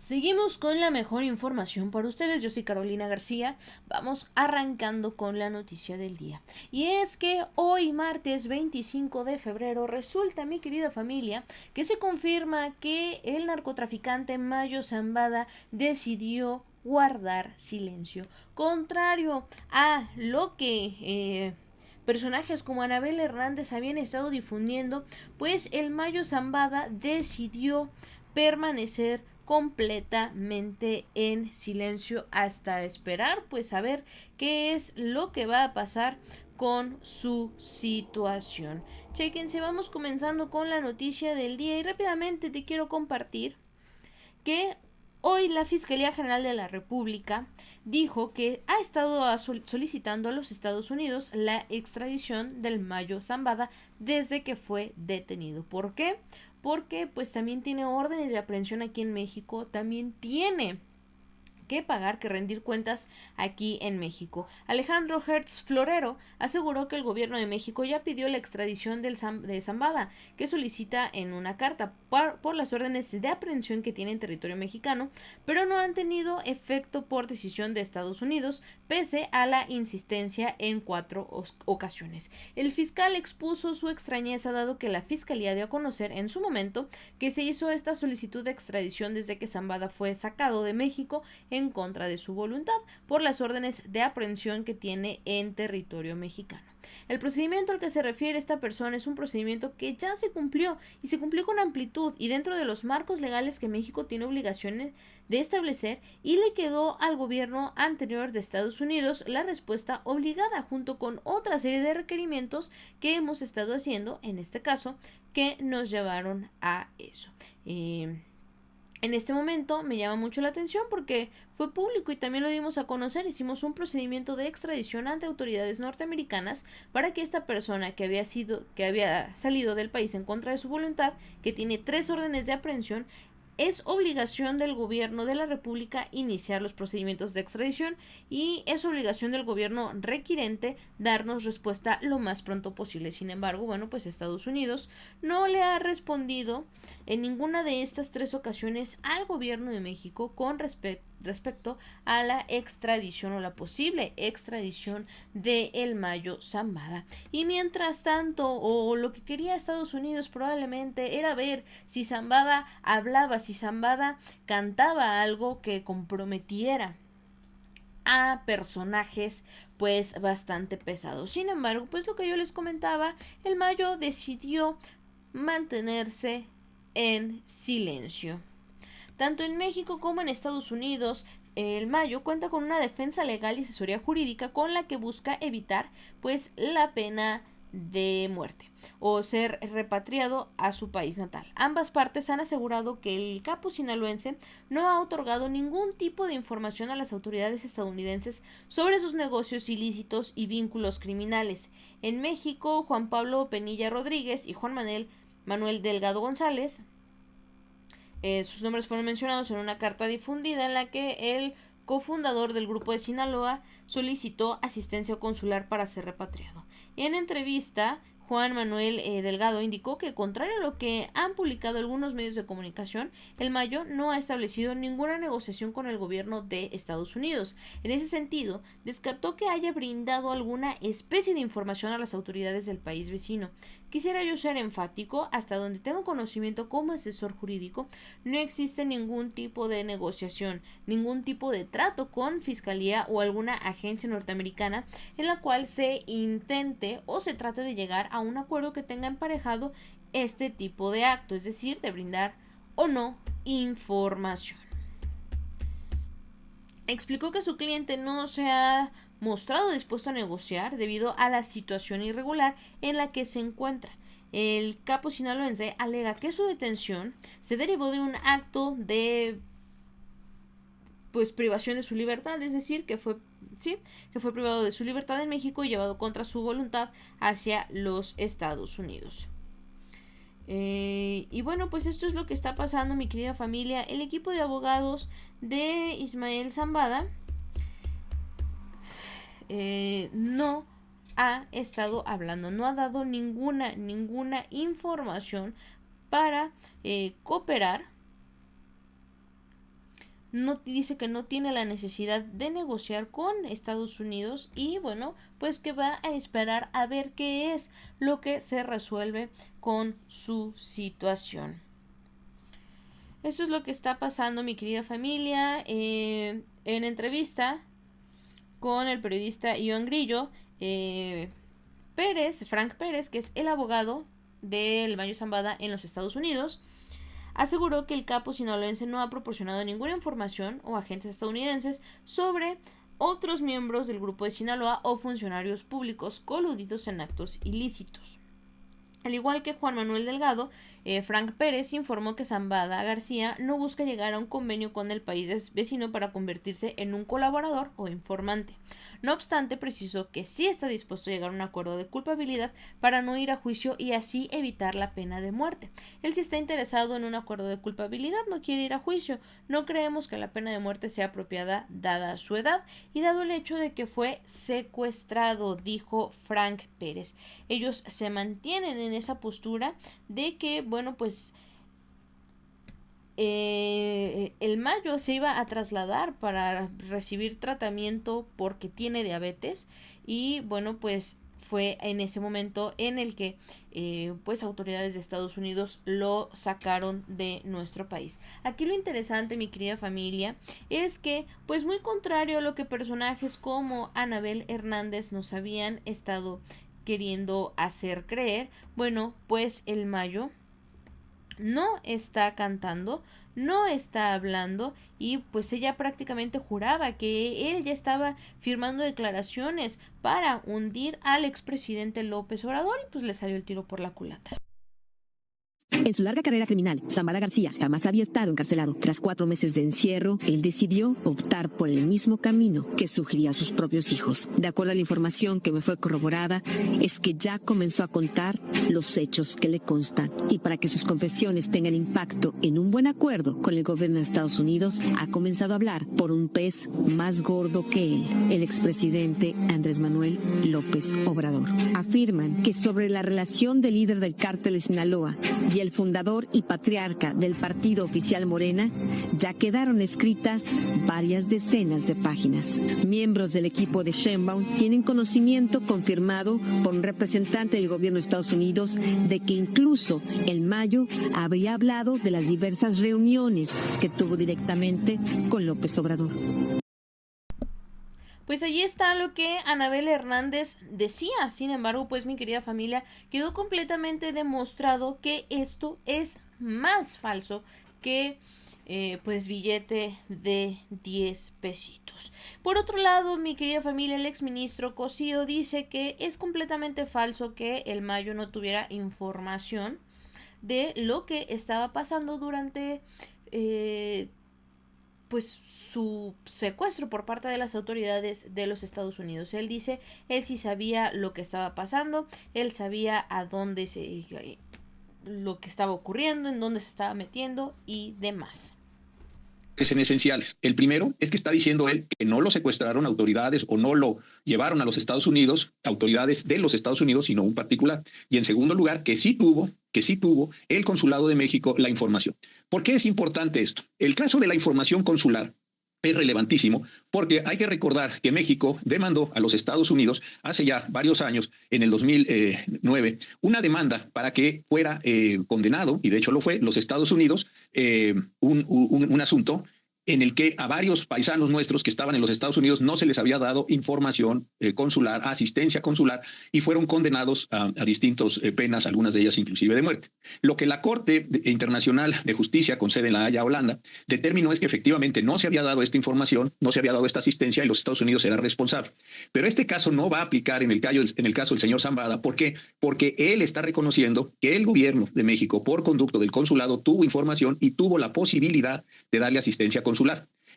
Seguimos con la mejor información para ustedes. Yo soy Carolina García. Vamos arrancando con la noticia del día. Y es que hoy, martes 25 de febrero, resulta, mi querida familia, que se confirma que el narcotraficante Mayo Zambada decidió guardar silencio. Contrario a lo que personajes como Anabel Hernández habían estado difundiendo, pues el Mayo Zambada decidió permanecer completamente en silencio hasta esperar pues a ver qué es lo que va a pasar con su situación. Chequense, vamos comenzando con la noticia del día y rápidamente te quiero compartir que hoy la Fiscalía General de la República dijo que ha estado solicitando a los Estados Unidos la extradición del Mayo Zambada desde que fue detenido. ¿Por qué? Porque pues también tiene órdenes de aprehensión aquí en México, también tiene que pagar, que rendir cuentas aquí en México. Alejandro Hertz Florero aseguró que el gobierno de México ya pidió la extradición de Zambada, que solicita en una carta por las órdenes de aprehensión que tiene en territorio mexicano, pero no han tenido efecto por decisión de Estados Unidos, pese a la insistencia en 4 ocasiones. El fiscal expuso su extrañeza dado que la fiscalía dio a conocer en su momento que se hizo esta solicitud de extradición desde que Zambada fue sacado de México en contra de su voluntad por las órdenes de aprehensión que tiene en territorio mexicano. El procedimiento al que se refiere esta persona es un procedimiento que ya se cumplió y se cumplió con amplitud y dentro de los marcos legales que México tiene obligaciones de establecer, y le quedó al gobierno anterior de Estados Unidos la respuesta obligada junto con otra serie de requerimientos que hemos estado haciendo en este caso que nos llevaron a eso. En este momento me llama mucho la atención porque fue público y también lo dimos a conocer. Hicimos un procedimiento de extradición ante autoridades norteamericanas para que esta persona que había salido del país en contra de su voluntad, que tiene 3 órdenes de aprehensión, es obligación del gobierno de la República iniciar los procedimientos de extradición y es obligación del gobierno requirente darnos respuesta lo más pronto posible. Sin embargo, bueno, pues Estados Unidos no le ha respondido en ninguna de estas 3 ocasiones al gobierno de México con respecto a la extradición o la posible extradición de el Mayo Zambada. Y mientras tanto, o lo que quería Estados Unidos probablemente era ver si Zambada hablaba, si Zambada cantaba algo que comprometiera a personajes pues bastante pesados. Sin embargo, pues lo que yo les comentaba, el Mayo decidió mantenerse en silencio. Tanto en México como en Estados Unidos, el Mayo cuenta con una defensa legal y asesoría jurídica con la que busca evitar pues la pena de muerte o ser repatriado a su país natal. Ambas partes han asegurado que el capo sinaloense no ha otorgado ningún tipo de información a las autoridades estadounidenses sobre sus negocios ilícitos y vínculos criminales. En México, Juan Pablo Penilla Rodríguez y Juan Manuel Delgado González, sus nombres fueron mencionados en una carta difundida en la que el cofundador del grupo de Sinaloa solicitó asistencia consular para ser repatriado. En entrevista, Juan Manuel Delgado indicó que, contrario a lo que han publicado algunos medios de comunicación, el Mayo no ha establecido ninguna negociación con el gobierno de Estados Unidos. En ese sentido, descartó que haya brindado alguna especie de información a las autoridades del país vecino. Quisiera yo ser enfático, hasta donde tengo conocimiento como asesor jurídico, no existe ningún tipo de negociación, ningún tipo de trato con fiscalía o alguna agencia norteamericana en la cual se intente o se trate de llegar a un acuerdo que tenga emparejado este tipo de acto, es decir, de brindar o no información. Explicó que su cliente no se ha mostrado dispuesto a negociar debido a la situación irregular en la que se encuentra. El capo sinaloense alega que su detención se derivó de un acto de pues privación de su libertad, es decir, que fue privado de su libertad en México y llevado contra su voluntad hacia los Estados Unidos. Y bueno, pues esto es lo que está pasando, mi querida familia. El equipo de abogados de Ismael Zambada no ha estado hablando, no ha dado ninguna información para cooperar no dice que no tiene la necesidad de negociar con Estados Unidos y bueno, pues que va a esperar a ver qué es lo que se resuelve con su situación. Esto es lo que está pasando, mi querida familia. En entrevista con el periodista Iván Grillo, Frank Pérez, que es el abogado del Mayo Zambada en los Estados Unidos, aseguró que el capo sinaloense no ha proporcionado ninguna información o agentes estadounidenses sobre otros miembros del grupo de Sinaloa o funcionarios públicos coludidos en actos ilícitos. Al igual que Juan Manuel Delgado, Frank Pérez informó que Zambada García no busca llegar a un convenio con el país vecino para convertirse en un colaborador o informante. No obstante, precisó que sí está dispuesto a llegar a un acuerdo de culpabilidad para no ir a juicio y así evitar la pena de muerte. Él sí está interesado en un acuerdo de culpabilidad, no quiere ir a juicio. No creemos que la pena de muerte sea apropiada dada su edad y dado el hecho de que fue secuestrado, dijo Frank Pérez. Ellos se mantienen en esa postura de que, bueno, pues el Mayo se iba a trasladar para recibir tratamiento porque tiene diabetes y bueno, pues fue en ese momento en el que pues autoridades de Estados Unidos lo sacaron de nuestro país. Aquí lo interesante, mi querida familia, es que pues muy contrario a lo que personajes como Anabel Hernández nos habían estado queriendo hacer creer, bueno, pues el Mayo no está cantando, no está hablando y pues ella prácticamente juraba que él ya estaba firmando declaraciones para hundir al expresidente López Obrador y pues le salió el tiro por la culata. En su larga carrera criminal, Zambada García jamás había estado encarcelado. Tras 4 meses de encierro, él decidió optar por el mismo camino que sugería a sus propios hijos. De acuerdo a la información que me fue corroborada, es que ya comenzó a contar los hechos que le constan. Y para que sus confesiones tengan impacto en un buen acuerdo con el gobierno de Estados Unidos, ha comenzado a hablar por un pez más gordo que él, el expresidente Andrés Manuel López Obrador. Afirman que sobre la relación del líder del cártel de Sinaloa y el fundador y patriarca del partido oficial Morena, ya quedaron escritas varias decenas de páginas. Miembros del equipo de Sheinbaum tienen conocimiento confirmado por un representante del gobierno de Estados Unidos de que incluso el Mayo habría hablado de las diversas reuniones que tuvo directamente con López Obrador. Pues allí está lo que Anabel Hernández decía. Sin embargo, pues mi querida familia, quedó completamente demostrado que esto es más falso que pues billete de 10 pesitos. Por otro lado, mi querida familia, el exministro Cosío dice que es completamente falso que el Mayo no tuviera información de lo que estaba pasando durante pues su secuestro por parte de las autoridades de los Estados Unidos. Él dice, él sí sabía lo que estaba pasando, él sabía a dónde lo que estaba ocurriendo, en dónde se estaba metiendo y demás. En esenciales. El primero es que está diciendo él que no lo secuestraron autoridades o no lo llevaron a los Estados Unidos, autoridades de los Estados Unidos, sino un particular. Y en segundo lugar, que sí tuvo el Consulado de México la información. ¿Por qué es importante esto? El caso de la información consular es relevantísimo porque hay que recordar que México demandó a los Estados Unidos hace ya varios años, en el 2009, una demanda para que fuera condenado, y de hecho lo fue, los Estados Unidos, un asunto en el que a varios paisanos nuestros que estaban en los Estados Unidos no se les había dado información consular, asistencia consular, y fueron condenados a distintas penas, algunas de ellas inclusive de muerte. Lo que la Corte Internacional de Justicia, con sede en La Haya, Holanda, determinó es que efectivamente no se había dado esta información, no se había dado esta asistencia y los Estados Unidos eran responsables. Pero este caso no va a aplicar en el caso del señor Zambada. ¿Por qué? Porque él está reconociendo que el gobierno de México, por conducto del consulado, tuvo información y tuvo la posibilidad de darle asistencia consular.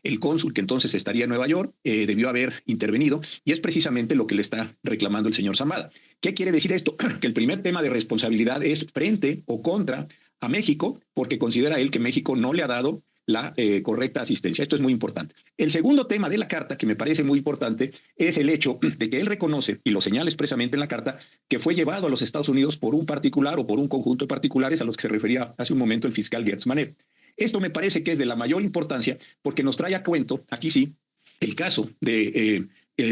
El cónsul, que entonces estaría en Nueva York, debió haber intervenido, y es precisamente lo que le está reclamando el señor Zambada. ¿Qué quiere decir esto? Que el primer tema de responsabilidad es frente o contra a México, porque considera él que México no le ha dado la correcta asistencia. Esto es muy importante. El segundo tema de la carta, que me parece muy importante, es el hecho de que él reconoce, y lo señala expresamente en la carta, que fue llevado a los Estados Unidos por un particular o por un conjunto de particulares a los que se refería hace un momento el fiscal Gertz Manero. Esto me parece que es de la mayor importancia porque nos trae a cuento, aquí sí, el caso de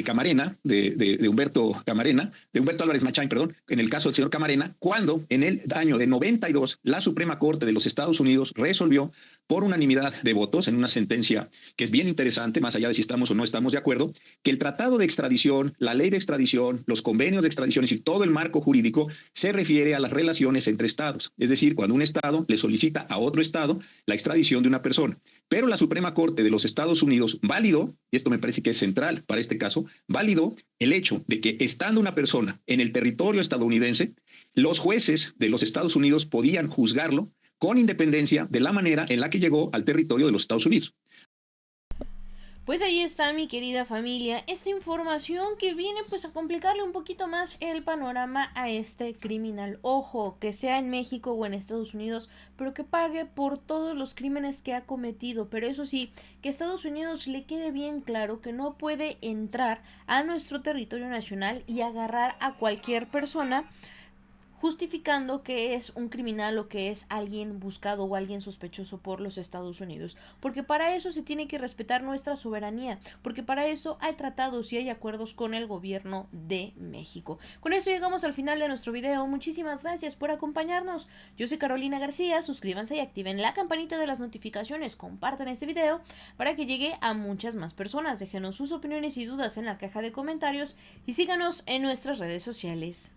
Camarena, de Humberto Camarena, de Humberto Álvarez Machain, perdón, en el caso del señor Camarena, cuando en el año de 92 la Suprema Corte de los Estados Unidos resolvió por unanimidad de votos en una sentencia que es bien interesante, más allá de si estamos o no estamos de acuerdo, que el tratado de extradición, la ley de extradición, los convenios de extradición, es decir, todo el marco jurídico se refiere a las relaciones entre estados. Es decir, cuando un estado le solicita a otro estado la extradición de una persona. Pero la Suprema Corte de los Estados Unidos validó, y esto me parece que es central para este caso, validó el hecho de que estando una persona en el territorio estadounidense, los jueces de los Estados Unidos podían juzgarlo con independencia de la manera en la que llegó al territorio de los Estados Unidos. Pues ahí está, mi querida familia, esta información que viene pues a complicarle un poquito más el panorama a este criminal. Ojo, que sea en México o en Estados Unidos, pero que pague por todos los crímenes que ha cometido. Pero eso sí, que a Estados Unidos le quede bien claro que no puede entrar a nuestro territorio nacional y agarrar a cualquier persona justificando que es un criminal o que es alguien buscado o alguien sospechoso por los Estados Unidos, porque para eso se tiene que respetar nuestra soberanía, porque para eso hay tratados y hay acuerdos con el gobierno de México. Con eso llegamos al final de nuestro video. Muchísimas gracias por acompañarnos. Yo soy Carolina García, suscríbanse y activen la campanita de las notificaciones, compartan este video para que llegue a muchas más personas. Déjenos sus opiniones y dudas en la caja de comentarios y síganos en nuestras redes sociales.